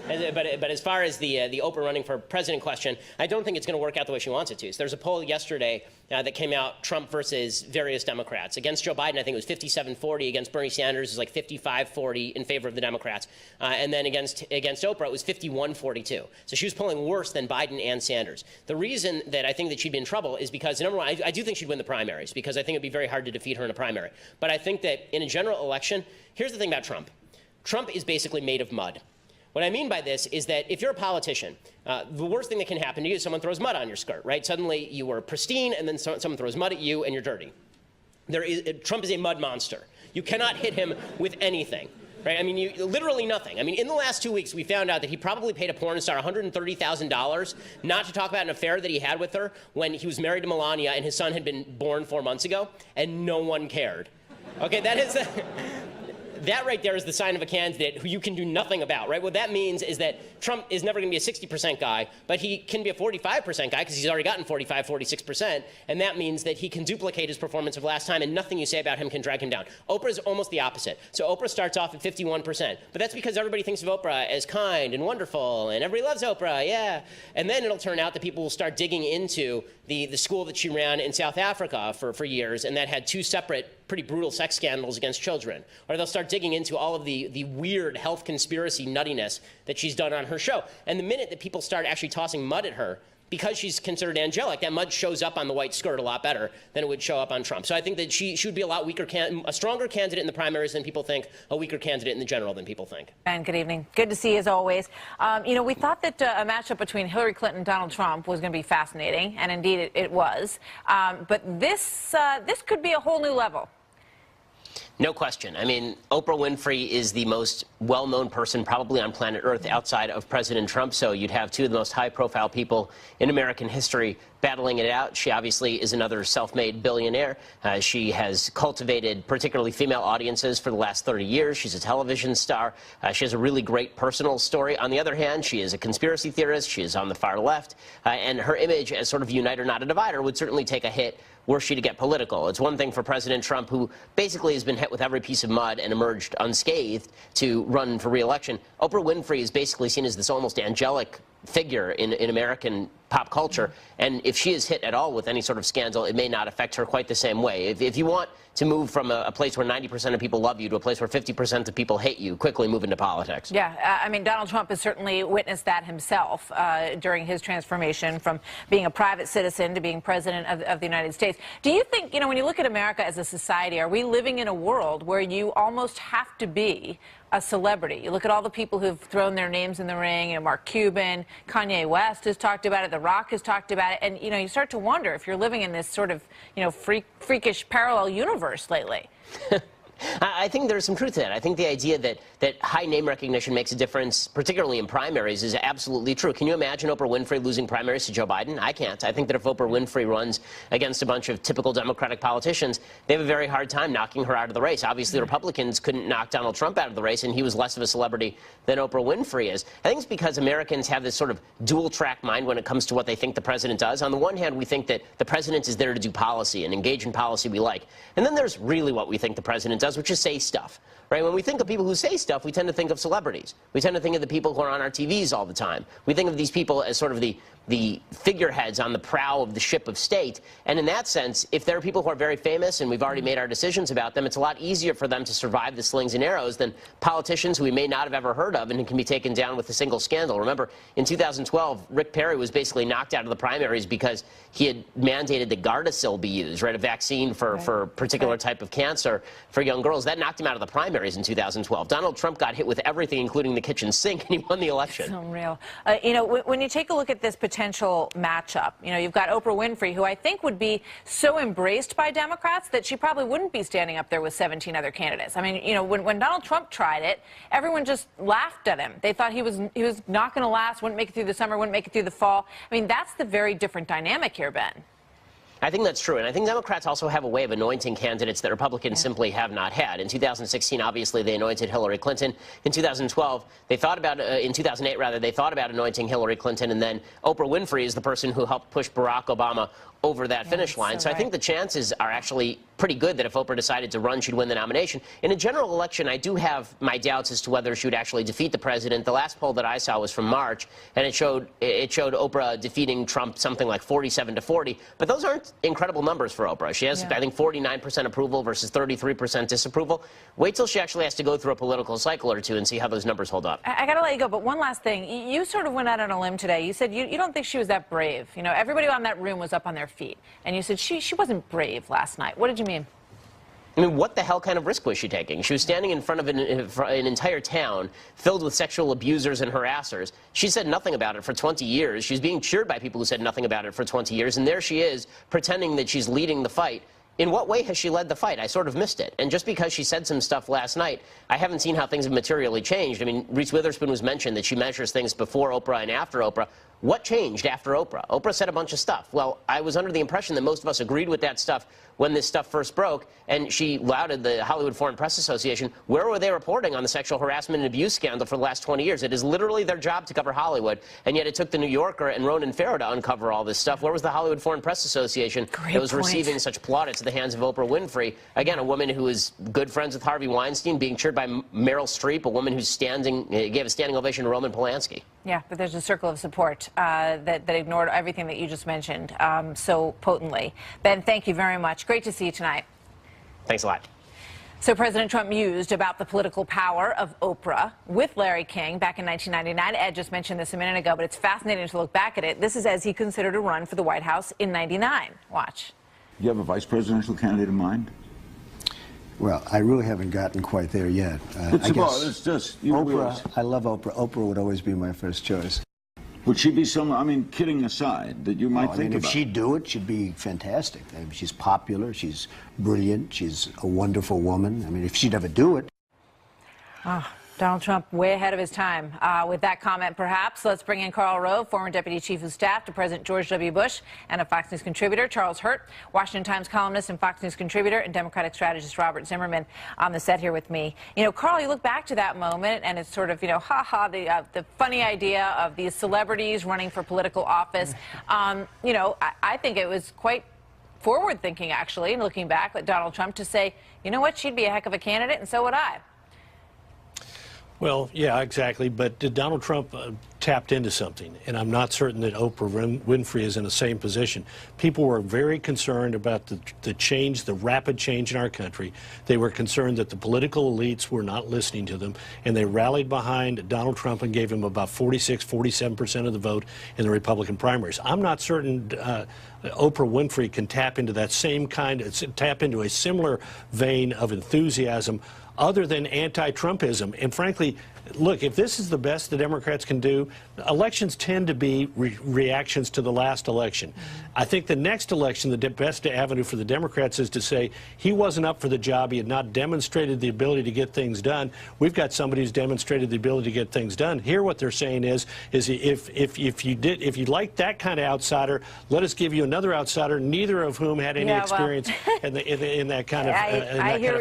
But as far as the Oprah running for president question, I don't think it's going to work out the way she wants it to. So there's a poll yesterday that came out, Trump versus various Democrats. Against Joe Biden, I think it was 57-40. Against Bernie Sanders, it was like 55-40 in favor of the Democrats. And then against Oprah, it was 51-42. So she was polling worse than Biden and Sanders. The reason that I think that she'd be in trouble is because, number one, I do think she'd win the primaries, because I think it'd be very hard to defeat her in a primary. But I think that in a general election, here's the thing about Trump. Trump is basically made of mud. What I mean by this is that if you're a politician, the worst thing that can happen to you is someone throws mud on your skirt, right? Suddenly you were pristine, and then someone throws mud at you, and you're dirty. Trump is a mud monster. You cannot hit him with anything, right? I mean, literally nothing. I mean, in the last 2 weeks, we found out that he probably paid a porn star $130,000 not to talk about an affair that he had with her when he was married to Melania and his son had been born 4 months ago, and no one cared. Okay, that is... That right there is the sign of a candidate who you can do nothing about, right? What that means is that Trump is never going to be a 60% guy, but he can be a 45% guy because he's already gotten 45, 46%, and that means that he can duplicate his performance of last time, and nothing you say about him can drag him down. Oprah is almost the opposite. So Oprah starts off at 51%, but that's because everybody thinks of Oprah as kind and wonderful, and everybody loves Oprah, yeah. And then it'll turn out that people will start digging into the school that she ran in South Africa for years, and that had 2 separate pretty brutal sex scandals against children. Or they'll start digging into all of the weird health conspiracy nuttiness that she's done on her show. And the minute that people start actually tossing mud at her, because she's considered angelic, that mud shows up on the white skirt a lot better than it would show up on Trump. So I think that she would be a lot weaker, a stronger candidate in the primaries than people think, a weaker candidate in the general than people think. And good evening. Good to see you as always. You know, we thought that a matchup between Hillary Clinton and Donald Trump was going to be fascinating, and indeed it was. But this could be a whole new level. No question. I mean, Oprah Winfrey is the most well-known person probably on planet Earth outside of President Trump, so you'd have 2 of the most high-profile people in American history battling it out. She obviously is another self-made billionaire. She has cultivated particularly female audiences for the last 30 years. She's a television star. She has a really great personal story. On the other hand, she is a conspiracy theorist. She is on the far left. And her image as sort of a uniter, not a divider, would certainly take a hit were she to get political. It's one thing for President Trump, who basically has been hit with every piece of mud and emerged unscathed, to run for re-election. Oprah Winfrey is basically seen as this almost angelic figure in American pop culture, and if she is hit at all with any sort of scandal, it may not affect her quite the same way. If you want to move from a place where 90% of people love you to a place where 50% of people hate you, quickly move into politics. Yeah, I mean, Donald Trump has certainly witnessed that himself during his transformation from being a private citizen to being president of the United States. Do you think, you know, when you look at America as a society, are we living in a world where you almost have to be a celebrity? You look at all the people who've thrown their names in the ring, you know, Mark Cuban, Kanye West has talked about it, The Rock has talked about it, and, you know, you start to wonder if you're living in this sort of, you know, freakish parallel universe lately. I think there's some truth to that. I think the idea that high name recognition makes a difference, particularly in primaries, is absolutely true. Can you imagine Oprah Winfrey losing primaries to Joe Biden? I can't. I think that if Oprah Winfrey runs against a bunch of typical Democratic politicians, they have a very hard time knocking her out of the race. Obviously, Republicans couldn't knock Donald Trump out of the race, and he was less of a celebrity than Oprah Winfrey is. I think it's because Americans have this sort of dual-track mind when it comes to what they think the president does. On the one hand, we think that the president is there to do policy and engage in policy we like. And then there's really what we think the president does, which is say stuff, right? When we think of people who say stuff, we tend to think of celebrities. We tend to think of the people who are on our TVs all the time. We think of these people as sort of the figureheads on the prow of the ship of state. And in that sense, if there are people who are very famous and we've already made our decisions about them, it's a lot easier for them to survive the slings and arrows than politicians who we may not have ever heard of and who can be taken down with a single scandal. Remember, in 2012, Rick Perry was basically knocked out of the primaries because he had mandated that Gardasil be used, right, a vaccine for a particular type of cancer for young girls. That knocked him out of the primaries in 2012. Donald Trump got hit with everything, including the kitchen sink, and he won the election. It's unreal. You know, when you take a look at this potential matchup, you know, you've got Oprah Winfrey, who I think would be so embraced by Democrats that she probably wouldn't be standing up there with 17 other candidates. I mean, you know, when Donald Trump tried it, everyone just laughed at him. They thought he was not going to last, wouldn't make it through the summer, wouldn't make it through the fall. I mean, that's the very different dynamic here, Ben. I think that's true, and I think Democrats also have a way of anointing candidates that Republicans simply have not had. In 2016, obviously, they anointed Hillary Clinton. In 2012, they thought about, in 2008 rather, they thought about anointing Hillary Clinton, and then Oprah Winfrey is the person who helped push Barack Obama over that finish line. So I think the chances are actually pretty good that if Oprah decided to run, she'd win the nomination. In a general election, I do have my doubts as to whether she would actually defeat the president. The last poll that I saw was from March, and it showed Oprah defeating Trump something like 47-40. But those aren't incredible numbers for Oprah. She has, I think, 49% approval versus 33% disapproval. Wait till she actually has to go through a political cycle or two and see how those numbers hold up. I got to let you go, but one last thing. You sort of went out on a limb today. You said you don't think she was that brave. You know, everybody on that room was up on their feet. And you said she wasn't brave last night. What did you mean? I mean, what the hell kind of risk was she taking? She was standing in front of an entire town filled with sexual abusers and harassers. She said nothing about it for 20 years. She was being cheered by people who said nothing about it for 20 years. And there she is, pretending that she's leading the fight. In what way has she led the fight? I sort of missed it. And just because she said some stuff last night, I haven't seen how things have materially changed. I mean, Reese Witherspoon was mentioned that she measures things before Oprah and after Oprah. What changed after Oprah? Oprah said a bunch of stuff. Well, I was under the impression that most of us agreed with that stuff when this stuff first broke, and she lauded the Hollywood Foreign Press Association. Where were they reporting on the sexual harassment and abuse scandal for the last 20 years? It is literally their job to cover Hollywood, and yet it took the New Yorker and Ronan Farrow to uncover all this stuff. Where was the Hollywood Foreign Press Association that was receiving such plaudits at the hands of Oprah Winfrey? Again, a woman who is good friends with Harvey Weinstein, being cheered by Meryl Streep, a woman who's gave a standing ovation to Roman Polanski. Yeah, but there's a circle of support that ignored everything that you just mentioned so potently. Ben, thank you very much. Great to see you tonight. Thanks a lot. So President Trump mused about the political power of Oprah with Larry King back in 1999. Ed just mentioned this a minute ago, but it's fascinating to look back at it. This is as he considered a run for the White House in '99. Watch. Do you have a vice presidential candidate in mind? Well, I really haven't gotten quite there yet. I guess it's just Oprah. I love Oprah. Oprah would always be my first choice. Would she be someone, I mean, kidding aside, that you might think if about? she'd do it, she'd be fantastic. I mean, she's popular, she's brilliant, she's a wonderful woman. I mean, if she'd ever do it. Oh, Donald Trump way ahead of his time. With that comment, perhaps, let's bring in Karl Rove, former Deputy Chief of Staff to President George W. Bush and a Fox News contributor, Charles Hurt, Washington Times columnist and Fox News contributor, and Democratic strategist Robert Zimmerman on the set here with me. You know, Karl, you look back to that moment, and it's sort of, you know, the funny idea of these celebrities running for political office. You know, I think it was quite forward-thinking, actually, looking back at Donald Trump to say, you know what, she'd be a heck of a candidate, and so would I. Well, yeah, exactly. But Donald Trump tapped into something, and I'm not certain that Oprah Winfrey is in the same position. People were very concerned about the change, the rapid change in our country. They were concerned that the political elites were not listening to them, and they rallied behind Donald Trump and gave him about 47% of the vote in the Republican primaries. I'm not certain Oprah Winfrey can tap into that same tap into a similar vein of enthusiasm other than anti-Trumpism. And frankly, look, if this is the best the Democrats can do, elections tend to be reactions to the last election. I think the next election, the best avenue for the Democrats is to say he wasn't up for the job. He had not demonstrated the ability to get things done. We've got somebody who's demonstrated the ability to get things done. Here, what they're saying is if you like that kind of outsider, let us give you another outsider, neither of whom had any experience in that kind of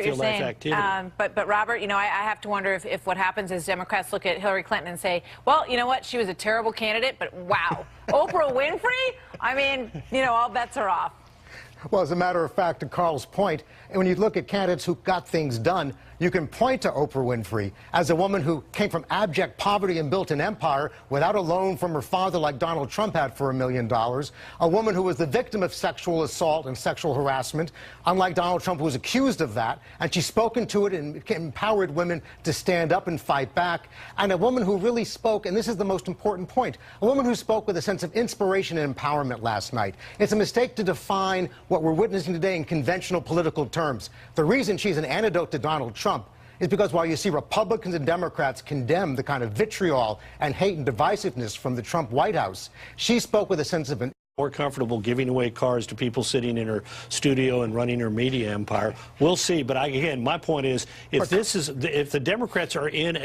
field life activity. But Robert, you know, I have to wonder if what happens is Democrats look at Hillary Clinton and say, well, you know what, she was a terrible candidate, but wow, Oprah Winfrey? I mean, you know, all bets are off. Well, as a matter of fact, to Carl's point, when you look at candidates who got things done, you can point to Oprah Winfrey as a woman who came from abject poverty and built an empire without a loan from her father like Donald Trump had for $1 million, a woman who was the victim of sexual assault and sexual harassment, unlike Donald Trump, who was accused of that, and she's spoken to it and empowered women to stand up and fight back, and a woman who really spoke, and this is the most important point, a woman who spoke with a sense of inspiration and empowerment last night. It's a mistake to define what we're witnessing today in conventional political terms. The reason she's an antidote to Donald Trump is because while you see Republicans and Democrats condemn the kind of vitriol and hate and divisiveness from the Trump White House, she spoke with a sense of more comfortable giving away cars to people sitting in her studio and running her media empire. We'll see. But again, my point is, if the Democrats are in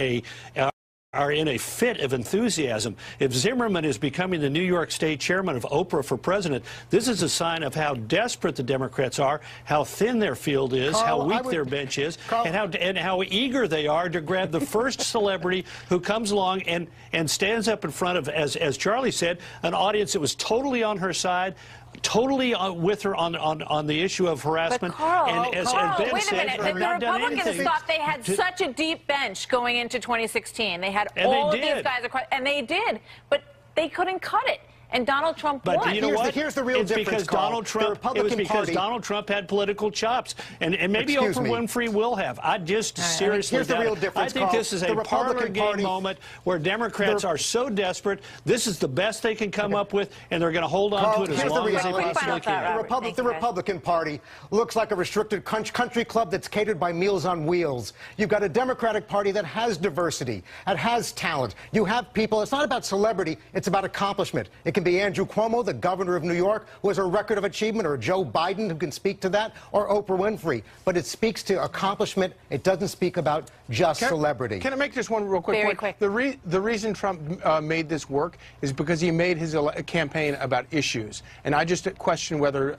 a fit of enthusiasm. If Zimmerman is becoming the New York State chairman of Oprah for president, this is a sign of how desperate the Democrats are, how thin their field is, Carl, how weak their bench is, and how eager they are to grab the first celebrity who comes along and stands up in front of, as Charlie said, an audience that was totally on her side. totally with her on the issue of harassment. But Carl, and Carl, Ben wait a said, minute. have The not done Republicans anything thought they had such a deep bench going into 2016. They had And all they of these did. guys across, and they did, but they couldn't cut it. And Donald Trump won. But you know what? Here's the real it's difference, because Carl. Donald The Trump. It was Republican because Party- Donald Trump had political chops, and maybe Excuse Oprah me. Winfrey will have. I just seriously here's the doubt real it. difference, I think Carl. this is The a parlor Republican game Party- moment where Democrats are so desperate. This is the best they can come up with, and they're going to hold on Carl, to it as here's the long as they reality. possibly can. Robert. The Republican Party looks like a restricted country club that's catered by Meals on Wheels. You've got a Democratic Party that has diversity, that has talent. You have people. It's not about celebrity. It's about accomplishment. It can be Andrew Cuomo, the governor of New York, who has a record of achievement, or Joe Biden, who can speak to that, or Oprah Winfrey. But it speaks to accomplishment. It doesn't speak about just celebrity. Can I make just one real quick Very point? quick. The reason Trump made this work is because he made his campaign about issues, and I just question whether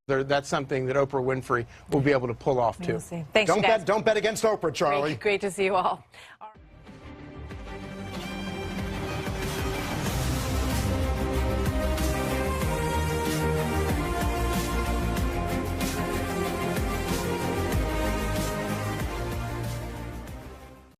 that's something that Oprah Winfrey will be able to pull off too. Thanks, you guys. Don't bet against Oprah, Charlie. Great to see you all.